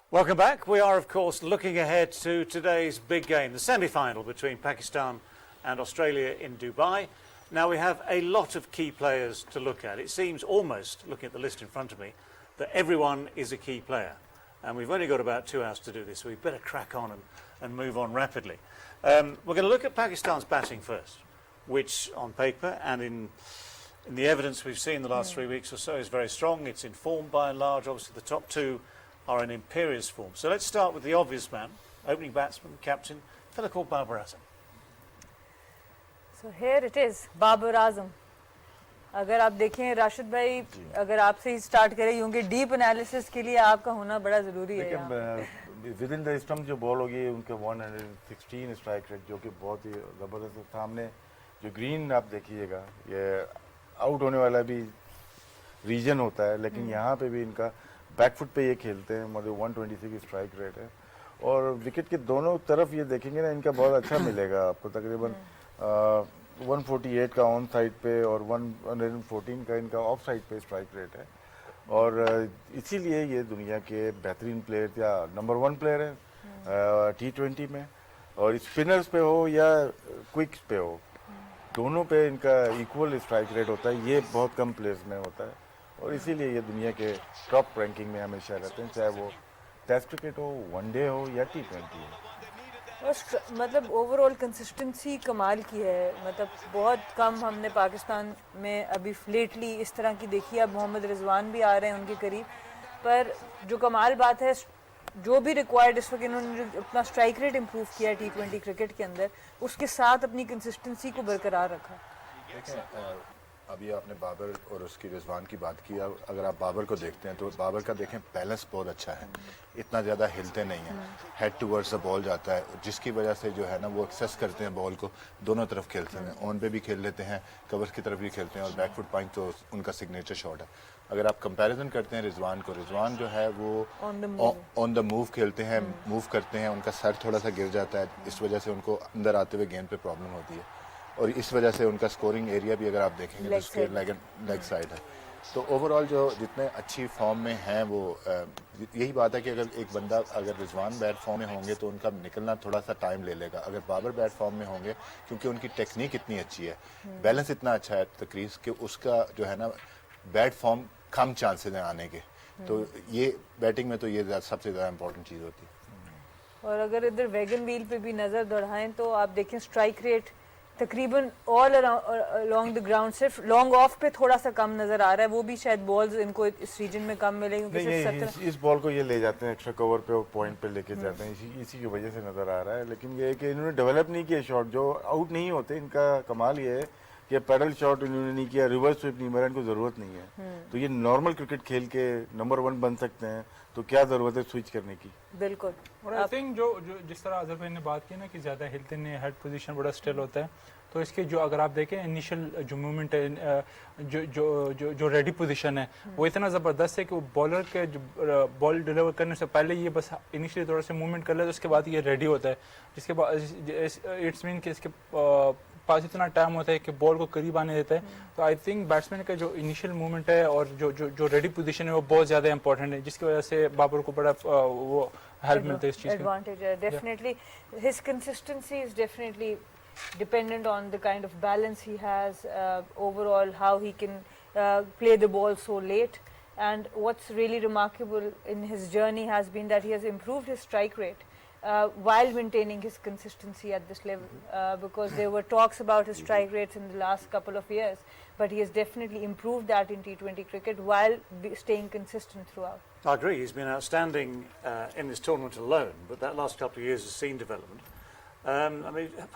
Welcome back. We are, of course, looking ahead to today's big game, the semi-final between Pakistan and Australia in Dubai. Now, we have a lot of key players to look at. It seems almost, looking at the list in front of me, that everyone is a key player. And we've only got about 2 hours to do this, so we better crack on and move on rapidly. We're going to look at Pakistan's batting first, which on paper and in the evidence we've seen the last 3 weeks or so is very strong. It's in form by and large. Obviously, the top two are in imperious form. So let's start with the obvious man, opening batsman, captain, a fellow called Babar Azam. So here it is, Babar Azam. अगर आप देखें राशिद भाई, अगर आपसे ही start करें क्योंकि deep analysis के लिए आपका होना बड़ा ज़रूरी है यहाँ। विद इन द स्टंप जो बॉल होगी उनके 116 स्ट्राइक रेट जो कि बहुत ही ज़बरदस्त है। सामने जो ग्रीन आप देखिएगा ये आउट होने वाला भी रीजन होता है, लेकिन यहाँ पे भी इनका बैकफुट पे ये खेलते हैं, मतलब 126 स्ट्राइक रेट है और विकेट के दोनों तरफ ये देखेंगे ना इनका बहुत अच्छा मिलेगा आपको। तकरीबन 148 का ऑन साइड पे और 114 का इनका ऑफ साइड पे स्ट्राइक रेट है और इसीलिए ये दुनिया के बेहतरीन प्लेयर या नंबर 1 प्लेयर है T20 में। और स्पिनर्स पे हो या क्विक्स पे हो, दोनों पे इनका इक्वल स्ट्राइक रेट होता है। ये बहुत कम प्लेयर्स में होता है और इसीलिए ये दुनिया के टॉप रैंकिंग में हमेशा रहते हैं, चाहे वो टेस्ट क्रिकेट हो, वनडे हो या T20 हो। और मतलब ओवरऑल कंसिस्टेंसी कमाल की है, मतलब बहुत कम हमने पाकिस्तान में अभी लेटली इस तरह की देखी है। अब मोहम्मद रिजवान भी आ रहे हैं उनके करीब, पर जो कमाल बात है जो भी रिक्वायर्ड इस वक्त इन्होंने अपना स्ट्राइक रेट इम्प्रूव किया है T20 क्रिकेट के अंदर, उसके साथ अपनी कंसिस्टेंसी को बरकरार रखा। अभी आपने बाबर और उसकी रिजवान की बात की, अगर आप बाबर को देखते हैं तो बाबर का देखें बैलेंस बहुत अच्छा है, इतना ज़्यादा हिलते नहीं हैं, हेड टूवर्ड्स द बॉल जाता है, जिसकी वजह से जो है ना वो एक्सेस करते हैं बॉल को, दोनों तरफ खेलते हैं, ऑन पे भी खेल लेते हैं, कवर्स की तरफ भी खेलते हैं और बैक फुट पॉइंट तो उनका सिग्नेचर शॉट है। अगर आप कंपैरिजन करते हैं रिजवान को, रिजवान जो है वो ऑन द मूव खेलते हैं, मूव करते हैं, उनका सर थोड़ा सा गिर जाता है, इस वजह से उनको अंदर आते हुए गेंद पे प्रॉब्लम होती है और इस वजह से उनका स्कोरिंग एरिया भी अगर आप देखेंगे तो उसके लेग साइड है। तो ओवरऑल जो जितने अच्छी फॉर्म में हैं वो यही बात है कि अगर एक बंदा अगर रिजवान बैट फॉर्म में होंगे तो उनका निकलना थोड़ा सा टाइम ले लेगा, अगर बाबर बैट फॉर्म में होंगे क्योंकि उनकी टेक्निक इतनी अच्छी है, बैलेंस इतना अच्छा है तकरीज कि उसका जो है ना बैट फॉर्म कम चांसेस हैं आने के, तो ये बैटिंग में तो ये सबसे ज़्यादा इंपॉर्टेंट चीज़ होती है। और अगर इधर वैगन व्हील पे भी नज़र दौड़ाएं तो आप देखें स्ट्राइक रेट तकरीबन ऑल अलोंग द ग्राउंड, सिर्फ लॉन्ग ऑफ पे थोड़ा सा कम नजर आ रहा है, वो भी शायद बॉल्स इनको इस रीजन में कम मिले क्योंकि इस बॉल को ये ले जाते हैं एक्स्ट्रा कवर पे और पॉइंट पे लेके जाते हैं, इसी की वजह से नजर आ रहा है। लेकिन ये है कि इन्होंने डेवलप नहीं किया शॉट, जो आउट नहीं होते इनका कमाल ये है कि पैडल शॉट इन्होंने नहीं किया, रिवर्स स्वीप नहीं मारा, इनको जरूरत नहीं है। तो ये नॉर्मल क्रिकेट खेल के नंबर 1 बन सकते हैं, तो क्या जरूरत है स्विच करने की। बिल्कुल। और आई थिंक जो जिस तरह अजहर भाई ने बात की ना कि ज्यादा हिलते नहीं, हेड पोजीशन बड़ा स्टिल होता है, तो इसके जो अगर आप देखें इनिशियल जो मूवमेंट है, जो रेडी पोजीशन है वो इतना ज़बरदस्त है कि वो बॉलर के बॉल डिलीवर करने से पहले ये बस इनिशियली थोड़ा सा मूवमेंट कर ले तो उसके बाद ये रेडी होता है, जिसके बाद इट्स मीन कि इसके पास इतना टाइम होता है कि बॉल को करीब आने देता है। तो आई थिंक बैट्समैन का जो इनिशियल मूवमेंट है और जो रेडी पोजीशन है वो बहुत ज़्यादा इंपॉर्टेंट है, जिसकी वजह से बाबर को बड़ा वो हेल्प मिलता है इस चीज़ में। एडवांटेज है definitely, his consistency is definitely dependent on the kind of balance he has, overall how he can play the ball so late. And what's really remarkable in his journey has been that he has improved his strike rate while maintaining his consistency at this level, because there were talks about his strike rates in the last couple of years, but he has definitely improved that in T20 cricket while staying consistent throughout. I agree, he's been outstanding in this tournament alone, but that last couple of years has seen development. I mean,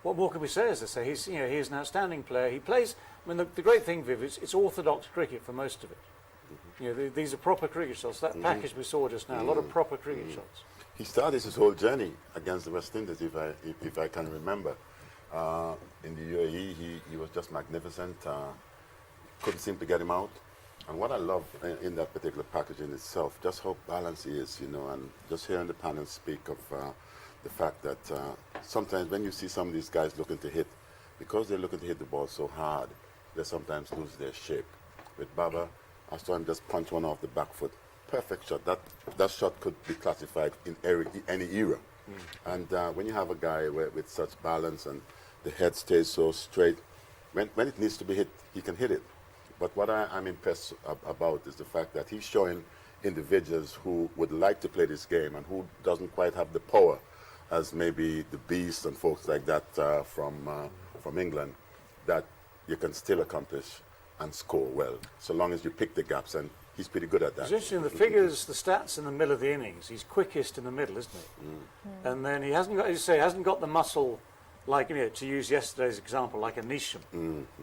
what more can we say, as I say? He's an outstanding player. He plays. I mean, the great thing, Viv, it's orthodox cricket for most of it. These are proper cricket shots. That package we saw just now, a lot of proper cricket shots. He started his whole journey against the West Indies, if I can remember. In the UAE, he was just magnificent. Couldn't seem to get him out. And what I love in that particular package in itself, just how balanced he is, and just hearing the panel speak of the fact that sometimes when you see some of these guys looking to hit, because they're looking to hit the ball so hard, they sometimes lose their shape. With Baba, I saw him just punch one off the back foot perfect shot. That shot could be classified in any era. And when you have a guy with such balance and the head stays so straight, when it needs to be hit, he can hit it. But what I'm impressed about is the fact that he's showing individuals who would like to play this game and who doesn't quite have the power as maybe the Beast and folks like that from England, that you can still accomplish and score well, so long as you pick the gaps, and he's pretty good at that. It's interesting, the figures, the stats in the middle of the innings, he's quickest in the middle, isn't he? And then he hasn't got, as you say, hasn't got the muscle, like, you know, to use yesterday's example, like a Nisham,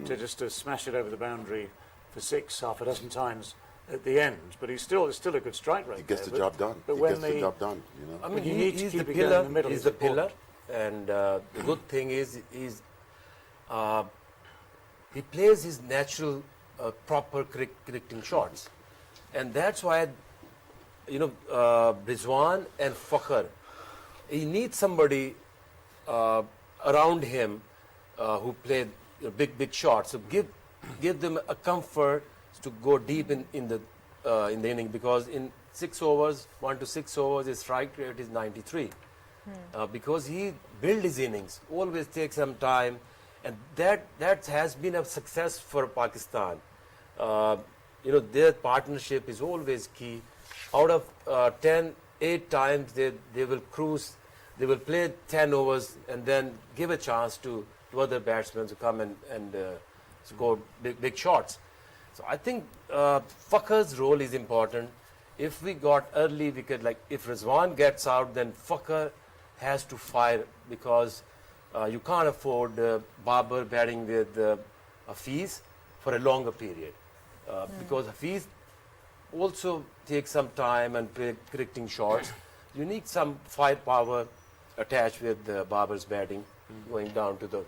to smash it over the boundary for 6 half a dozen times at the end. But it's still a good strike rate. He gets the job done. But he when gets the job done, you know. I mean, you need to he's keep the it going pillar. in the middle. He's the pillar, and the good thing is he plays his natural, proper cricketing shots, and that's why, you know, Rizwan and Fakhr, he needs somebody around him who play big shots. So give them a comfort to go deep in the inning, because in 6 overs, 1 to 6 overs, his strike rate is 93. Because he built his innings, always takes some time, and that has been a success for Pakistan. You know, their partnership is always key. Out of 8 times they will cruise, they will play 10 overs and then give a chance to other batsmen to come and score big shots. So I think Fakhr's role is important. If we got early wicket, like if Rizwan gets out, then Fakhr has to fire, because you can't afford Babar batting with Hafiz for a longer period. Because Hafiz also takes some time and play cricketing shots. You need some firepower attached with Babar's batting, going down to the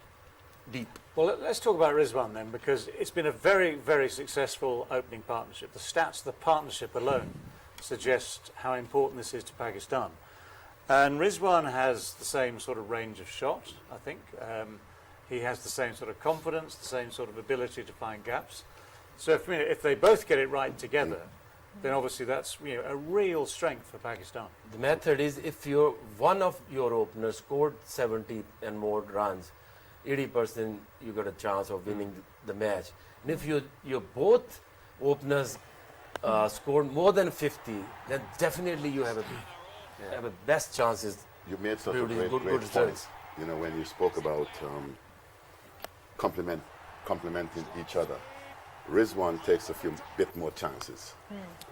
deep. Well, let's talk about Rizwan then, because it's been a very, very successful opening partnership. The stats, the partnership alone, suggest how important this is to Pakistan. And Rizwan has the same sort of range of shot, I think. He has the same sort of confidence, the same sort of ability to find gaps. So if they both get it right together, then obviously that's, you know, a real strength for Pakistan. The method is, if one of your openers scored 70 and more runs, 80% you got a chance of winning the match. And if your both openers scored more than 50, then definitely you have a best chances. You made such a great good point. results. You know, when you spoke about complementing each other. Rizwan takes a bit more chances,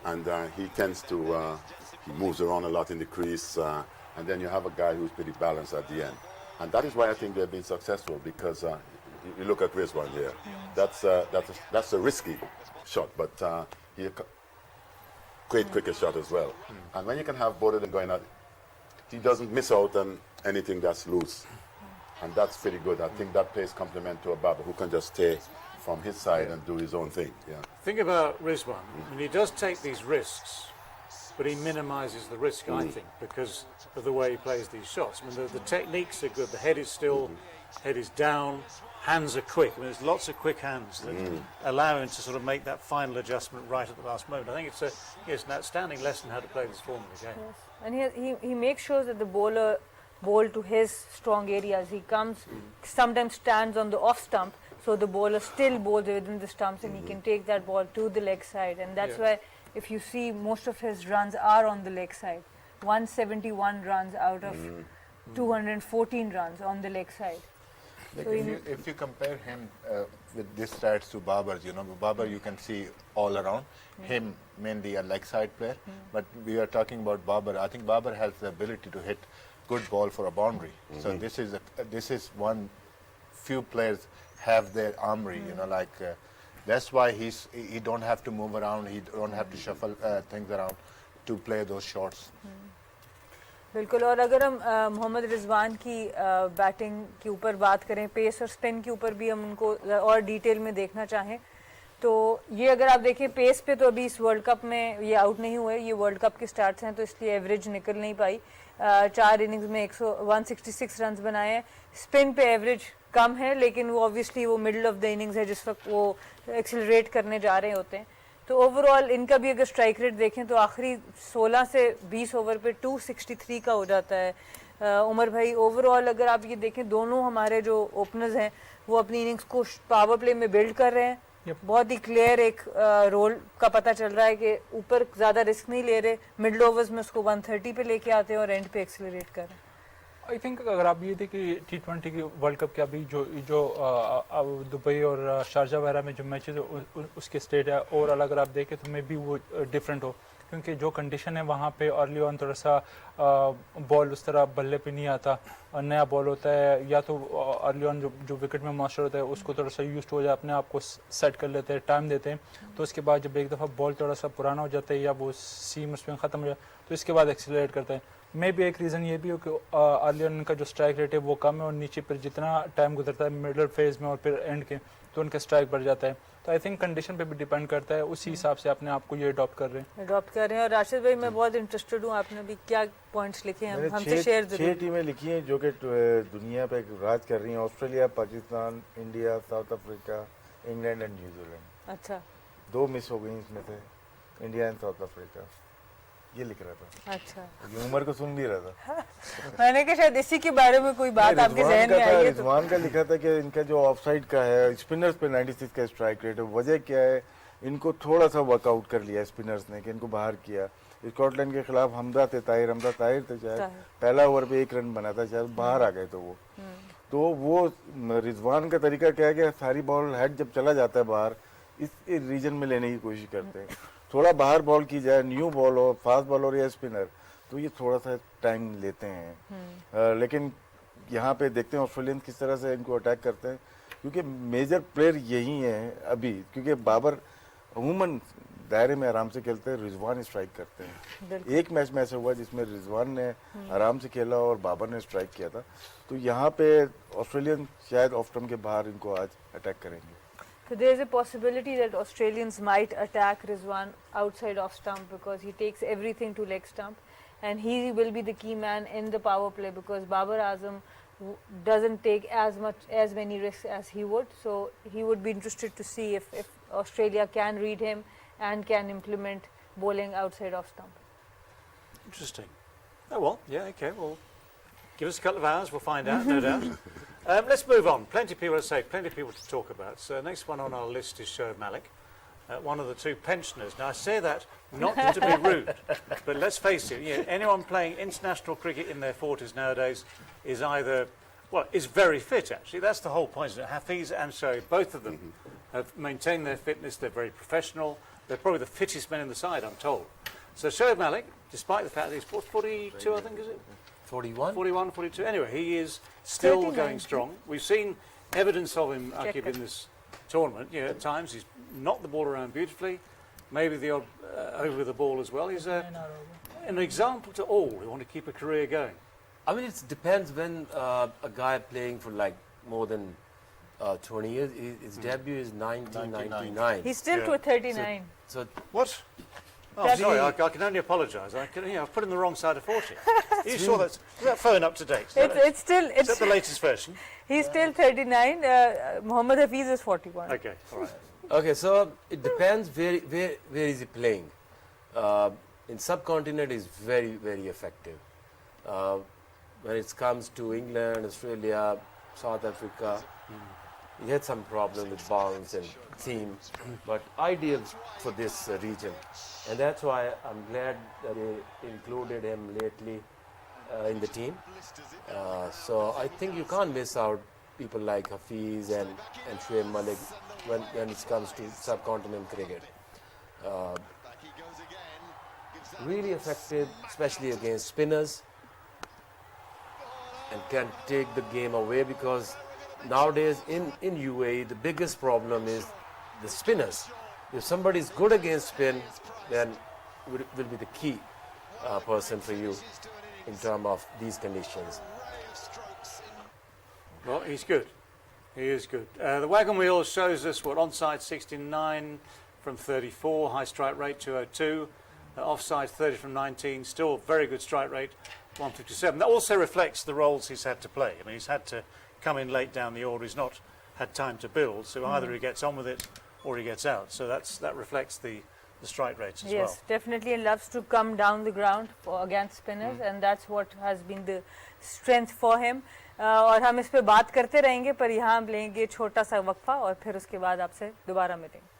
and he tends to he moves around a lot in the crease, and then you have a guy who's pretty balanced at the end, and that is why I think they've been successful, because you look at Rizwan here, that's a risky shot, but he great cricket shot as well, and when you can have both of them going out, he doesn't miss out on anything that's loose, and that's pretty good. I think that plays complement to a Babar who can just stay from his side and do his own thing. Yeah. Think about Rizwan. I mean, he does take these risks, but he minimises the risk, I think, because of the way he plays these shots. I mean, the techniques are good. The head is still, head is down, hands are quick. I mean, there's lots of quick hands that allow him to sort of make that final adjustment right at the last moment. I think it's an outstanding lesson how to play this form of the game. Yes. And he makes sure that the bowler bowl to his strong areas. He comes, sometimes stands on the off stump, so the bowler still bowls within the stumps, and he can take that ball to the leg side. And that's why, if you see, most of his runs are on the leg side. 171 runs out of 214 runs on the leg side. Like So if you compare him with this stats to Babar's, you know, Babar you can see all around, him mainly a leg side player, but we are talking about Babar. I think Babar has the ability to hit good ball for a boundary. So this is one few players have their armory, you know, like that's why he don't have to move around, he don't have to shuffle things around to play those shots. बिल्कुल. और अगर हम मोहम्मद रिजवान की batting के ऊपर बात करें, pace और स्पिन के ऊपर भी हम उनको और डिटेल में देखना चाहें, तो ये अगर आप देखें पेस पे, तो अभी इस वर्ल्ड कप में ये आउट नहीं हुए, ये वर्ल्ड कप के स्टार्ट्स हैं, तो इसलिए एवरेज निकल नहीं पाई. 4 इनिंग्स में 166 रन बनाए हैं. स्पिन पे एवरेज कम है, लेकिन वो ऑब्वियसली वो मिडिल ऑफ द इनिंग्स है जिस वक्त वो एक्सेलरेट करने जा रहे होते हैं. तो ओवरऑल इनका भी अगर स्ट्राइक रेट देखें तो आखिरी 16 से 20 ओवर पे 263 का हो जाता है। उमर भाई ओवरऑल अगर आप ये देखें दोनों हमारे जो ओपनर्स हैं वो अपनी इनिंग्स को पावर प्ले में बिल्ड कर रहे हैं। बहुत ही क्लियर एक रोल का पता चल रहा है कि ऊपर ज़्यादा रिस्क नहीं ले रहे, मिडल ओवर्स में उसको 130 पे लेके आते हैं और एंड पे एक्सेलरेट कर रहे हैं। आई थिंक अगर आप ये देखिए T20 की वर्ल्ड कप के अभी जो दुबई और शारजा वगैरह में जो मैचेस उसके स्टेट है ओवरऑल अगर आप देखें तो मे बी वो डिफरेंट हो, क्योंकि जो कंडीशन है वहाँ पे अर्ली ऑन थोड़ा सा बॉल उस तरह बल्ले पे नहीं आता और नया बॉल होता है, या तो अर्ली ऑन जो विकेट में मास्टर होता है उसको थोड़ा सा यूज हो जाए, अपने आप को सेट कर लेते हैं, टाइम देते हैं, तो उसके बाद जब एक दफ़ा बॉल थोड़ा सा पुराना हो जाता है या वो सीम उसमें ख़त्म हो जाए तो इसके बाद एक्सीलरेट करता है। मे भी एक रीज़न ये भी हो कि अर्ली ऑन का जो स्ट्राइक रेट है वो कम है और नीचे पर जितना टाइम गुजरता है मिडल फेज में और फिर एंड के तो उनका स्ट्राइक बढ़ जाता है। तो आई थिंक कंडीशन पे भी डिपेंड करता है, उसी हिसाब से अपने आप को ये अडॉप्ट कर रहे हैं। और राशिद भाई मैं बहुत इंटरेस्टेड हूँ, आपने भी क्या पॉइंट्स लिखे हैं हमसे शेयर जरूर। 6 टीमें लिखी हैं जो कि दुनिया पे राज कर रही हैं, Australia, Pakistan, India, south Africa, England and New Zealand. अच्छा 2 मिस हो गई इसमें से, इंडिया एंड साउथ अफ्रीका, ये लिख रहा था। अच्छा उमर को सुन भी रहा था। मैंने कहा शायद इसी के बारे में कोई बात आपके जहन में आई है। रिजवान का लिखा था कि इनका जो ऑफसाइड का है, स्पिनर्स पे 96 का स्ट्राइक रेट है, वजह क्या है, इनको थोड़ा सा वर्कआउट कर लिया स्पिनर्स ने कि इनको बाहर किया। स्कॉटलैंड के खिलाफ हमदा थे शायद पहला ओवर पे 1 रन बना था, शायद बाहर आ गए तो वो रिजवान का तरीका क्या है कि सारी बॉल हेड जब चला जाता है बाहर इस रीजन में लेने की कोशिश करते हैं, थोड़ा बाहर बॉल की जाए, न्यू बॉल हो, फास्ट बॉलर या स्पिनर, तो ये थोड़ा सा टाइम लेते हैं। लेकिन यहाँ पे देखते हैं ऑस्ट्रेलियंस किस तरह से इनको अटैक करते हैं, क्योंकि मेजर प्लेयर यही हैं अभी, क्योंकि बाबर अमूमन दायरे में आराम से खेलते हैं, रिजवान स्ट्राइक करते हैं। एक मैच में ऐसा हुआ जिसमें रिजवान ने आराम से खेला और बाबर ने स्ट्राइक किया था, तो यहाँ पे ऑस्ट्रेलियन शायद ऑफ स्टंप के बाहर इनको आज अटैक करेंगे। So there is a possibility that Australians might attack Rizwan outside off stump because he takes everything to leg stump, and he will be the key man in the power play because Babar Azam doesn't take as many risks as he would. So he would be interested to see if Australia can read him and can implement bowling outside off stump. Interesting. Oh well, yeah, okay. Well, give us a couple of hours, we'll find out, no doubt. Let's move on. Plenty of people to say, plenty of people to talk about. So next one on our list is Shoaib Malik, one of the 2 pensioners. Now I say that not to be rude, but let's face it, you know, anyone playing international cricket in their 40s nowadays is either, well, is very fit actually. That's the whole point, isn't it? Hafiz and Shoaib, both of them have maintained their fitness, they're very professional, they're probably the fittest men in the side, I'm told. So Shoaib Malik, despite the fact that he's 42, I think, is it? 41? 41, 42. Anyway, he is still 39. going strong. We've seen evidence of him, Aaqib, in this tournament. You know, at times he's knocked the ball around beautifully, maybe the odd over the ball as well. He's an example to all who want to keep a career going. I mean, it depends when a guy playing for like more than 20 years, his debut is 1999. He's still to 39. So What? Oh, sorry, I can only apologise. I've put in the wrong side of 40. Are you sure is that phone up to date? It's still Is that the latest version? he's still 39. Muhammad Hafiz is 41. Okay, all right. okay, so it depends where is he playing. In subcontinent is very effective. When it comes to England, Australia, South Africa, he had some problem with bounce and seam, but ideal for this region, and that's why I'm glad that they included him lately in the team. So I think you can't miss out people like Hafiz and Shoaib Malik when it comes to subcontinent cricket. Really effective, especially against spinners, and can take the game away because nowadays in UAE the biggest problem is the spinners. If somebody is good against spin, then will be the key person for you in terms of these conditions. Well, he's good. He is good. The wagon wheel shows us what onside 69 from 34, high strike rate 202, offside 30 from 19, still very good strike rate 157. That also reflects the roles he's had to play. I mean, he's had to come in late down the order. He's not had time to build, so either he gets on with it or he gets out. So that reflects the strike rates as Yes, well. definitely, and loves to come down the ground against spinners, and that's what has been the strength for him. और हम इस पे बात करते रहेंगे, पर यहाँ हम लेंगे छोटा सा वक्फा और फिर उसके बाद आपसे दोबारा मिलेंगे.